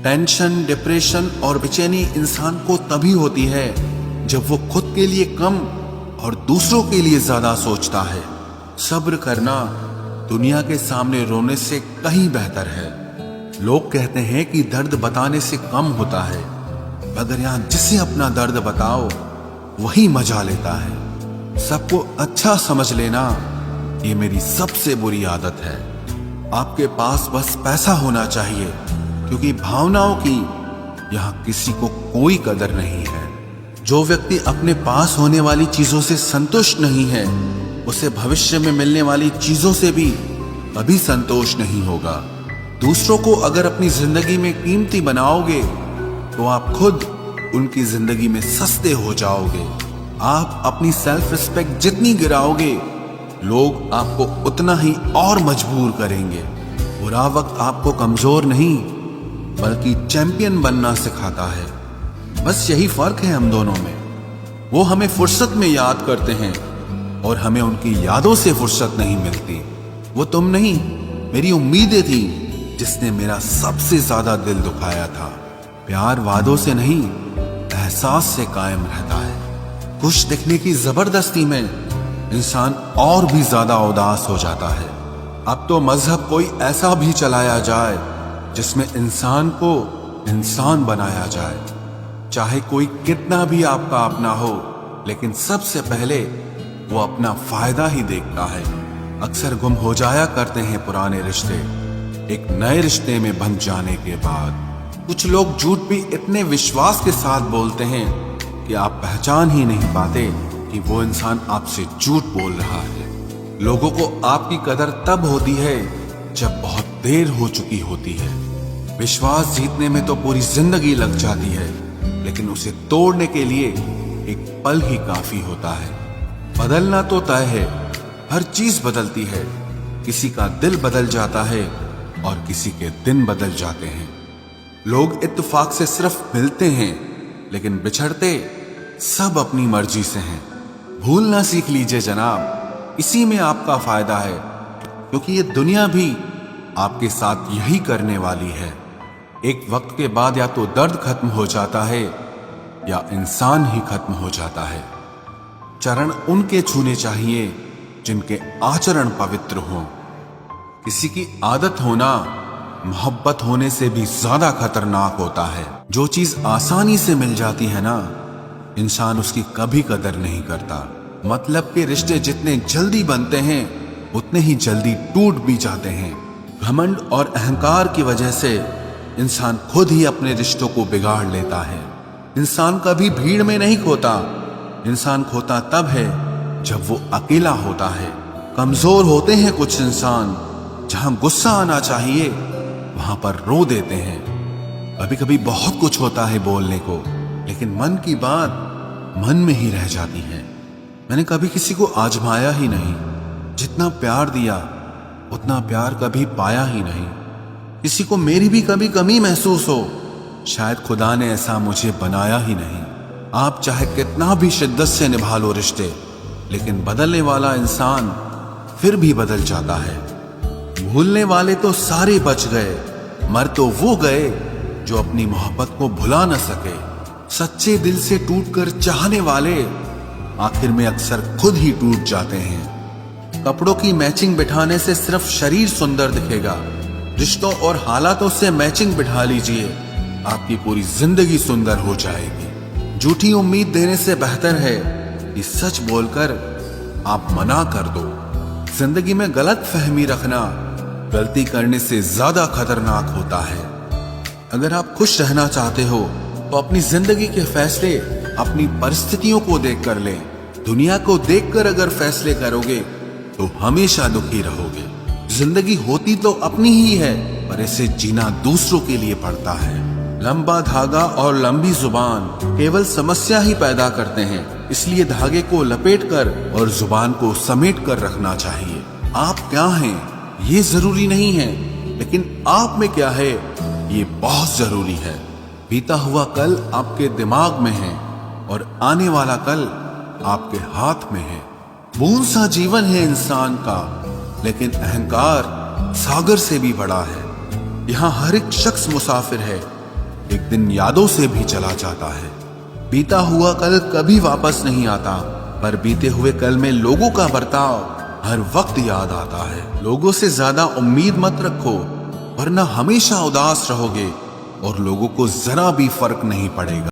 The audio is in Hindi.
टेंशन, डिप्रेशन और बेचैनी इंसान को तभी होती है जब वो खुद के लिए कम और दूसरों के लिए ज्यादा सोचता है। सब्र करना दुनिया के सामने रोने से कहीं बेहतर है। लोग कहते हैं कि दर्द बताने से कम होता है, मगर यहां जिसे अपना दर्द बताओ वही मजा लेता है। सबको अच्छा समझ लेना ये मेरी सबसे बुरी आदत है। आपके पास बस पैसा होना चाहिए, क्योंकि भावनाओं की यहां किसी को कोई कदर नहीं है। जो व्यक्ति अपने पास होने वाली चीजों से संतुष्ट नहीं है, उसे भविष्य में मिलने वाली चीजों से भी कभी संतोष नहीं होगा। दूसरों को अगर अपनी जिंदगी में कीमती बनाओगे तो आप खुद उनकी जिंदगी में सस्ते हो जाओगे। आप अपनी सेल्फ रिस्पेक्ट जितनी गिराओगे, लोग आपको उतना ही और मजबूर करेंगे। बुरा वक्त आपको कमजोर नहीं बल्कि चैंपियन बनना सिखाता है। बस यही फर्क है हम दोनों में। वो हमें फुर्सत में याद करते हैं और हमें उनकी यादों से फुर्सत नहीं मिलती। वो तुम नहीं, मेरी उम्मीदें थी जिसने मेरा सबसे ज्यादा दिल दुखाया था। प्यार वादों से नहीं, एहसास से कायम रहता है। खुश दिखने की जबरदस्ती में इंसान और भी ज्यादा उदास हो जाता है। अब तो मजहब कोई ऐसा भी चलाया जाए जिसमें इंसान को इंसान बनाया जाए। चाहे कोई कितना भी आपका अपना हो, लेकिन सबसे पहले वो अपना फायदा ही देखता है। अक्सर गुम हो जाया करते हैं पुराने रिश्ते एक नए रिश्ते में बंध जाने के बाद। कुछ लोग झूठ भी इतने विश्वास के साथ बोलते हैं कि आप पहचान ही नहीं पाते कि वो इंसान आपसे झूठ बोल रहा है। लोगों को आपकी कदर तब होती है जब बहुत देर हो चुकी होती है। विश्वास जीतने में तो पूरी जिंदगी लग जाती है, लेकिन उसे तोड़ने के लिए एक पल ही काफी होता है। बदलना तो तय है, हर चीज बदलती है। किसी का दिल बदल जाता है और किसी के दिन बदल जाते हैं। लोग इत्तेफाक से सिर्फ मिलते हैं, लेकिन बिछड़ते सब अपनी मर्जी से हैं। भूलना सीख लीजिए जनाब, इसी में आपका फायदा है, क्योंकि ये दुनिया भी आपके साथ यही करने वाली है। एक वक्त के बाद या तो दर्द खत्म हो जाता है या इंसान ही खत्म हो जाता है। चरण उनके छूने चाहिए जिनके आचरण पवित्र हों। किसी की आदत होना मोहब्बत होने से भी ज्यादा खतरनाक होता है। जो चीज आसानी से मिल जाती है ना, इंसान उसकी कभी कदर नहीं करता। मतलब के रिश्ते जितने जल्दी बनते हैं उतने ही जल्दी टूट भी जाते हैं। घमंड और अहंकार की वजह से इंसान खुद ही अपने रिश्तों को बिगाड़ लेता है। इंसान कभी भीड़ में नहीं खोता, इंसान खोता तब है जब वो अकेला होता है। कमजोर होते हैं कुछ इंसान, जहां गुस्सा आना चाहिए वहां पर रो देते हैं। कभी कभी बहुत कुछ होता है बोलने को, लेकिन मन की बात मन में ही रह जाती है। मैंने कभी किसी को आजमाया ही नहीं। जितना प्यार दिया उतना प्यार कभी पाया ही नहीं। किसी को मेरी भी कभी कमी महसूस हो, शायद खुदा ने ऐसा मुझे बनाया ही नहीं। आप चाहे कितना भी शिद्दत से निभा लो रिश्ते, लेकिन बदलने वाला इंसान फिर भी बदल जाता है। भूलने वाले तो सारे बच गए, मर तो वो गए जो अपनी मोहब्बत को भुला न सके। सच्चे दिल से टूटकर चाहने वाले आखिर में अक्सर खुद ही टूट जाते हैं। कपड़ों की मैचिंग बिठाने से सिर्फ शरीर सुंदर दिखेगा। रिश्तों और हालातों से मैचिंग बिठा लीजिए, आपकी पूरी जिंदगी सुंदर हो जाएगी। झूठी उम्मीद देने से बेहतर है कि सच बोलकर आप मना कर दो। जिंदगी में गलत फहमी रखना गलती करने से ज्यादा खतरनाक होता है। अगर आप खुश रहना चाहते हो तो अपनी जिंदगी के फैसले अपनी परिस्थितियों को देखकर लें। दुनिया को देखकर अगर फैसले करोगे तो हमेशा दुखी रहोगे। जिंदगी होती तो अपनी ही है, पर इसे जीना दूसरों के लिए पड़ता है। लंबा धागा और लंबी जुबान केवल समस्या ही पैदा करते हैं, इसलिए धागे को लपेटकर और जुबान को समेट कर रखना चाहिए। आप क्या हैं ये जरूरी नहीं है, लेकिन आप में क्या है ये बहुत जरूरी है। बीता हुआ कल आपके दिमाग में है और आने वाला कल आपके हाथ में है। बूंद सा जीवन है इंसान का, लेकिन अहंकार सागर से भी बड़ा है। यहाँ हर एक शख्स मुसाफिर है, एक दिन यादों से भी चला जाता है। बीता हुआ कल कभी वापस नहीं आता, पर बीते हुए कल में लोगों का बर्ताव हर वक्त याद आता है। लोगों से ज्यादा उम्मीद मत रखो, वरना हमेशा उदास रहोगे और लोगों को जरा भी फर्क नहीं पड़ेगा।